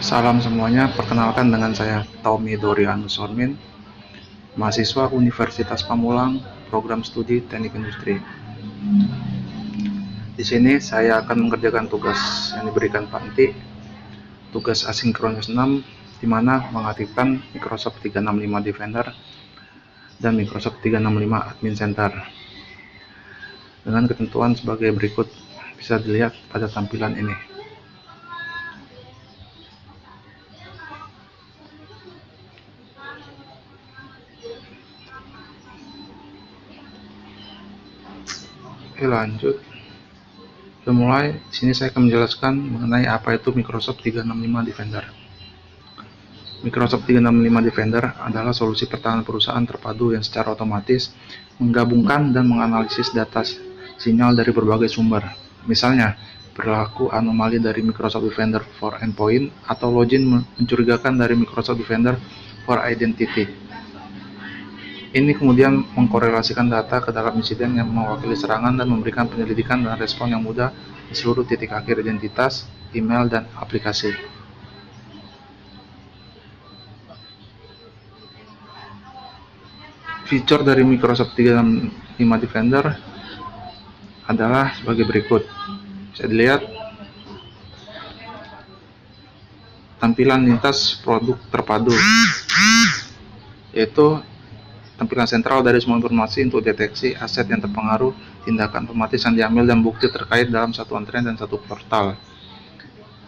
Salam semuanya, perkenalkan dengan saya Tommy Dorianus Sormin, mahasiswa Universitas Pamulang, program studi Teknik Industri. Di sini saya akan mengerjakan tugas yang diberikan Pak Anti, tugas asinkronus 6, di mana mengaktifkan Microsoft 365 Defender dan Microsoft 365 Admin Center. Dengan ketentuan sebagai berikut, bisa dilihat pada tampilan ini. Oke, lanjut. Mulai, di sini saya akan menjelaskan mengenai apa itu Microsoft 365 Defender. Microsoft 365 Defender adalah solusi pertahanan perusahaan terpadu yang secara otomatis menggabungkan dan menganalisis data sinyal dari berbagai sumber. Misalnya, perilaku anomali dari Microsoft Defender for Endpoint atau login mencurigakan dari Microsoft Defender for Identity. Ini kemudian mengkorelasikan data ke dalam insiden yang mewakili serangan dan memberikan penyelidikan dan respon yang mudah di seluruh titik akhir identitas, email, dan aplikasi. Fitur dari Microsoft 365 Defender adalah sebagai berikut. Bisa dilihat tampilan lintas produk terpadu, yaitu tampilan sentral dari semua informasi untuk deteksi aset yang terpengaruh, tindakan otomatis yang diambil, dan bukti terkait dalam satu antrean dan satu portal.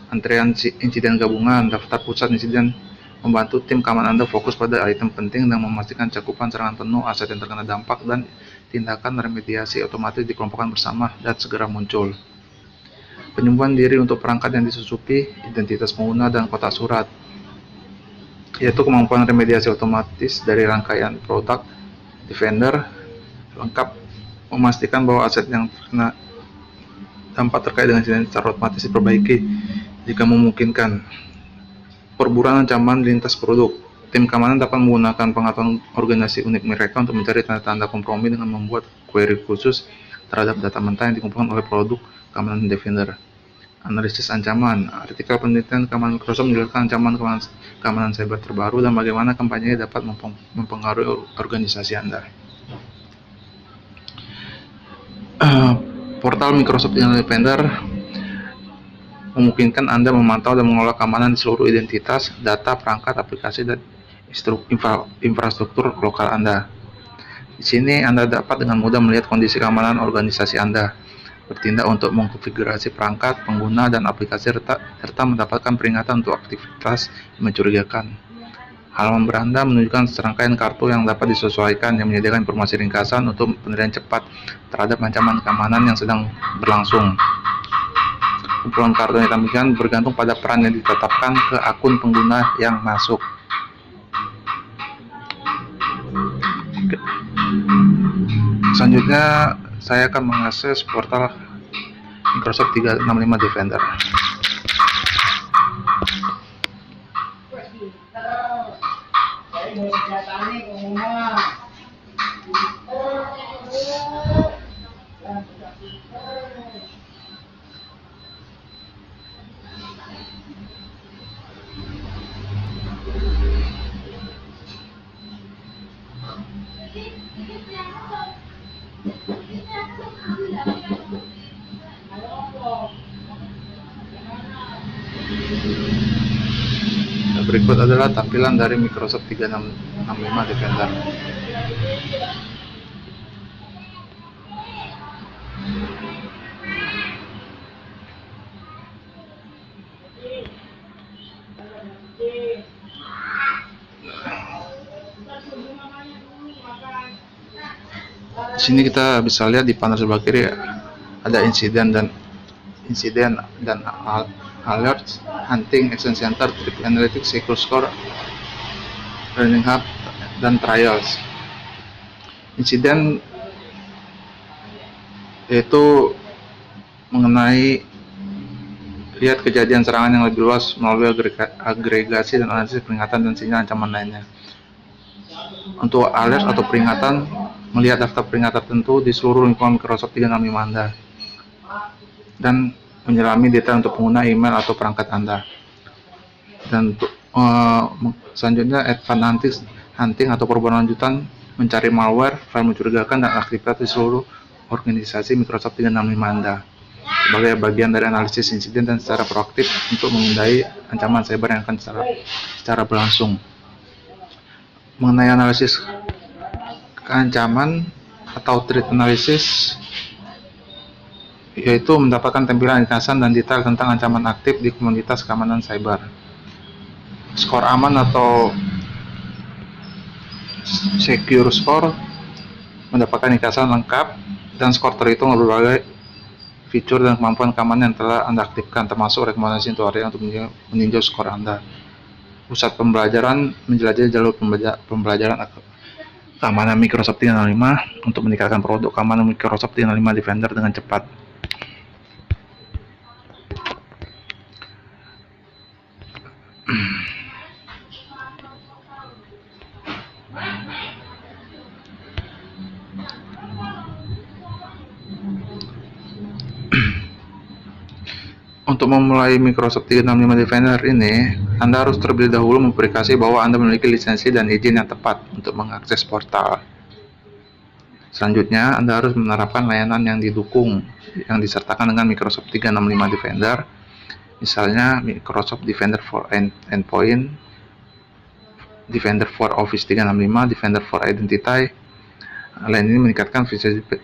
Antrean insiden gabungan, daftar pusat insiden membantu tim keamanan Anda fokus pada item penting dan memastikan cakupan serangan penuh, aset yang terkena dampak, dan tindakan remediasi otomatis dikelompokkan bersama dan segera muncul. Penyembuhan diri untuk perangkat yang disusupi, identitas pengguna, dan kotak surat, yaitu kemampuan remediasi otomatis dari rangkaian produk Defender lengkap memastikan bahwa aset yang terkena dampak terkait dengan insiden secara otomatis diperbaiki jika memungkinkan. Perburuan ancaman lintas produk, tim keamanan dapat menggunakan pengetahuan organisasi unik mereka untuk mencari tanda-tanda kompromi dengan membuat query khusus terhadap data mentah yang dikumpulkan oleh produk keamanan Defender. Analisis ancaman, artikel penelitian keamanan Microsoft menjelaskan ancaman keamanan cyber terbaru dan bagaimana kampanye dapat mempengaruhi organisasi Anda. Portal Microsoft Defender memungkinkan Anda memantau dan mengelola keamanan di seluruh identitas, data, perangkat, aplikasi, dan infrastruktur lokal Anda. Di sini Anda dapat dengan mudah melihat kondisi keamanan organisasi Anda, bertindak untuk mengkonfigurasi perangkat, pengguna, dan aplikasi serta mendapatkan peringatan untuk aktivitas mencurigakan. Halaman beranda menunjukkan serangkaian kartu yang dapat disesuaikan yang menyediakan informasi ringkasan untuk penilaian cepat terhadap ancaman keamanan yang sedang berlangsung. Kumpulan kartu yang ditampilkan bergantung pada peran yang ditetapkan ke akun pengguna yang masuk. Selanjutnya, saya akan mengakses portal Microsoft 365 Defender. Berikut adalah tampilan dari Microsoft 365 Defender. Di sini kita bisa lihat di panel sebelah kiri ada insiden dan alerts, hunting, action center, trip analytics, secure score, learning hub, dan trials. Insiden yaitu mengenai lihat kejadian serangan yang lebih luas melalui agregasi dan analisis peringatan dan sinyal ancaman lainnya. Untuk alert atau peringatan, melihat daftar peringatan tertentu di seluruh lingkungan Microsoft 365 Anda dan menyelami data untuk pengguna email atau perangkat Anda. Dan untuk selanjutnya advanced hunting atau perburuan lanjutan mencari malware, file mencurigakan, dan aktivitas di seluruh organisasi Microsoft 365 Anda sebagai bagian dari analisis insiden dan secara proaktif untuk menghindari ancaman cyber yang akan secara berlangsung. Mengenai analisis keancaman atau threat analysis, yaitu mendapatkan tampilan ringkasan dan detail tentang ancaman aktif di komunitas keamanan cyber. Skor aman atau secure score mendapatkan ringkasan lengkap dan skor terhitung berbagai fitur dan kemampuan keamanan yang telah Anda aktifkan, termasuk rekomendasi untuk area untuk meninjau skor Anda. Pusat pembelajaran menjelajahi jalur pembelajaran keamanan Microsoft 365 untuk meningkatkan produk keamanan Microsoft 365 Defender dengan cepat. Untuk memulai Microsoft 365 Defender ini, Anda harus terlebih dahulu memverifikasi bahwa Anda memiliki lisensi dan izin yang tepat untuk mengakses portal. Selanjutnya, Anda harus menerapkan layanan yang didukung yang disertakan dengan Microsoft 365 Defender, misalnya Microsoft Defender for Endpoint, Defender for Office 365, Defender for Identity. Layanan ini meningkatkan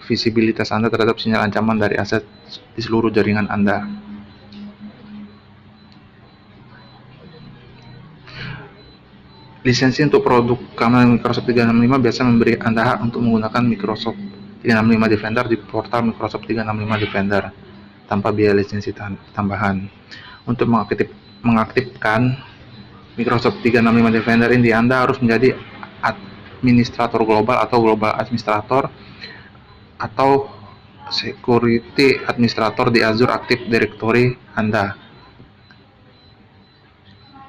visibilitas Anda terhadap sinyal ancaman dari aset di seluruh jaringan Anda. Lisensi untuk produk keamanan Microsoft 365 biasa memberi Anda hak untuk menggunakan Microsoft 365 Defender di portal Microsoft 365 Defender tanpa biaya lisensi tambahan. Untuk mengaktifkan Microsoft 365 Defender ini, Anda harus menjadi administrator global atau global administrator atau security administrator di Azure Active Directory Anda.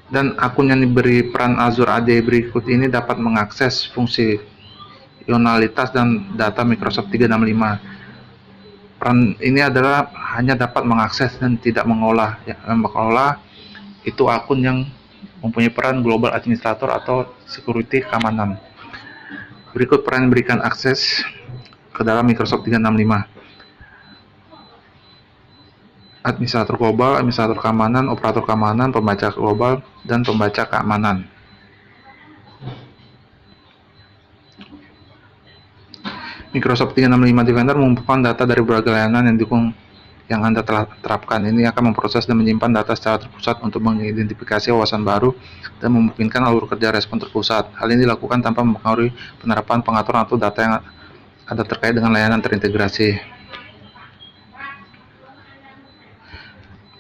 Dan akun yang diberi peran Azure AD berikut ini dapat mengakses fungsionalitas dan data Microsoft 365. Peran ini adalah hanya dapat mengakses dan tidak mengolah. Yang mengolah itu akun yang mempunyai peran global administrator atau security keamanan. Berikut peran yang diberikan akses ke dalam Microsoft 365. Administrator global, administrator keamanan, operator keamanan, pembaca global, dan pembaca keamanan. Microsoft 365 Defender mengumpulkan data dari berbagai layanan yang didukung yang Anda telah terapkan. Ini akan memproses dan menyimpan data secara terpusat untuk mengidentifikasi wawasan baru dan memungkinkan alur kerja respon terpusat. Hal ini dilakukan tanpa mempengaruhi penerapan, pengaturan, atau data yang ada terkait dengan layanan terintegrasi.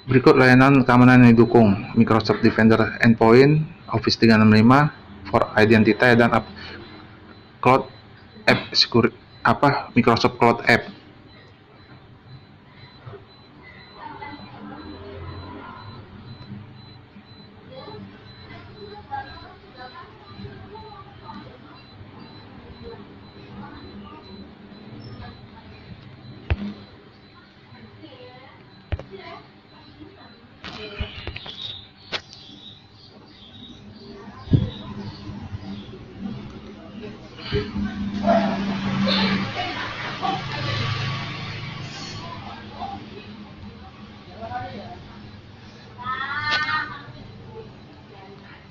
Berikut layanan keamanan yang didukung: Microsoft Defender Endpoint, Office 365 for Identity, dan Cloud App Security, Microsoft Cloud App.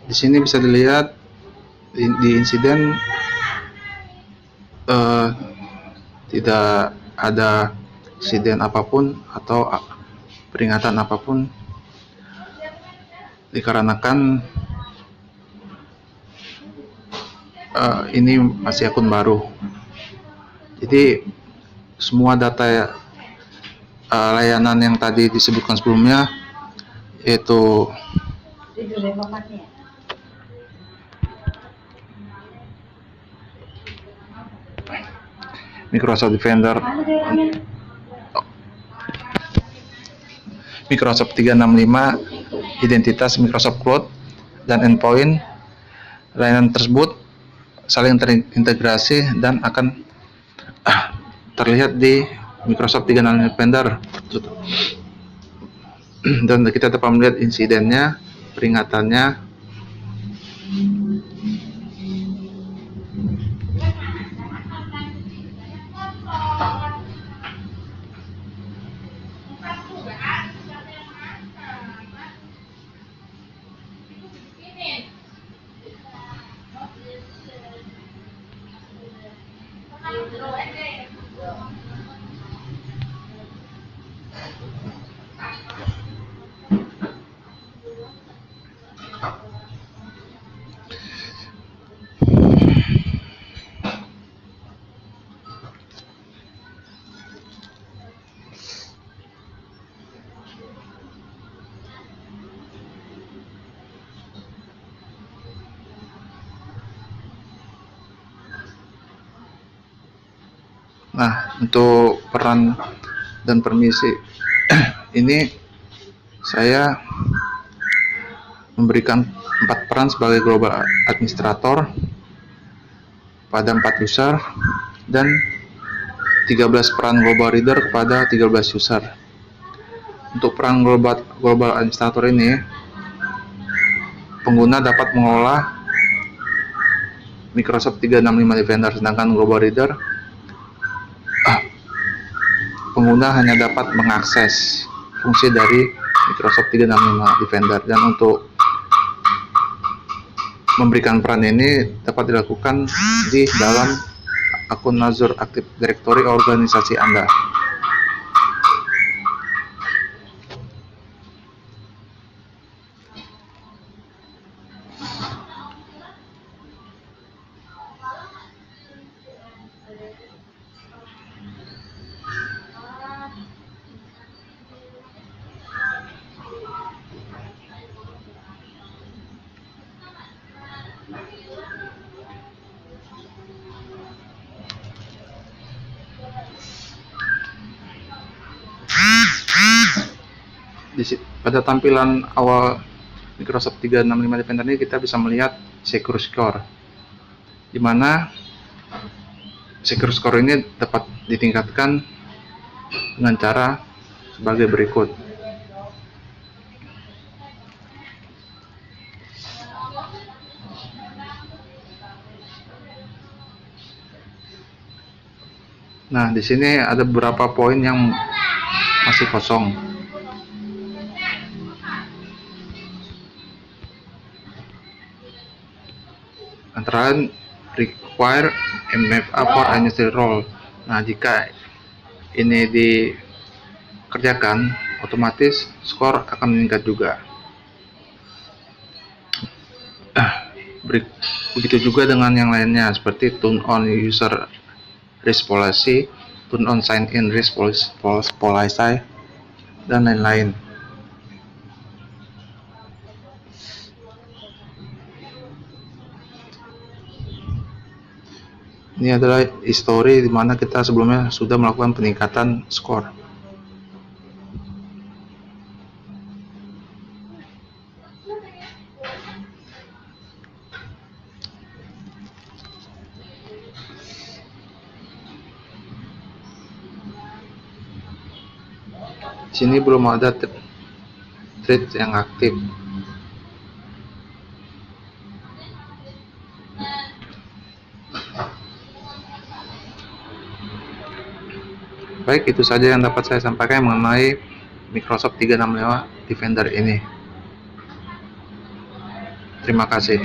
Di sini bisa dilihat di insiden tidak ada insiden apapun atau peringatan apapun, dikarenakan ini masih akun baru. Jadi semua data layanan yang tadi disebutkan sebelumnya, yaitu Microsoft Defender, Microsoft 365, identitas Microsoft Cloud, dan Endpoint, layanan tersebut saling terintegrasi dan akan terlihat di Microsoft 365 Defender. Dan kita dapat melihat insidennya, peringatannya, Nah, untuk peran dan permisi ini saya memberikan 4 peran sebagai global administrator pada 4 user dan 13 peran global reader kepada 13 user. Untuk peran global administrator ini, pengguna dapat mengelola Microsoft 365 Defender, sedangkan global reader pengguna hanya dapat mengakses fungsi dari Microsoft 365 Defender. Dan untuk memberikan peran ini dapat dilakukan di dalam akun Azure Active Directory organisasi Anda. Pada tampilan awal Microsoft 365 Defender ini kita bisa melihat Secure Score, di mana Secure Score ini dapat ditingkatkan dengan cara sebagai berikut. Nah, di sini ada beberapa poin yang masih kosong. Antara require a map up for unnecessary role. Nah, jika ini dikerjakan, otomatis skor akan meningkat juga. Begitu juga dengan yang lainnya, seperti turn on user risk policy, turn on sign in risk policy, dan lain-lain. Ini adalah history di mana kita sebelumnya sudah melakukan peningkatan skor. Di sini belum ada thread yang aktif. Baik, itu saja yang dapat saya sampaikan mengenai Microsoft 365 Defender ini. Terima kasih.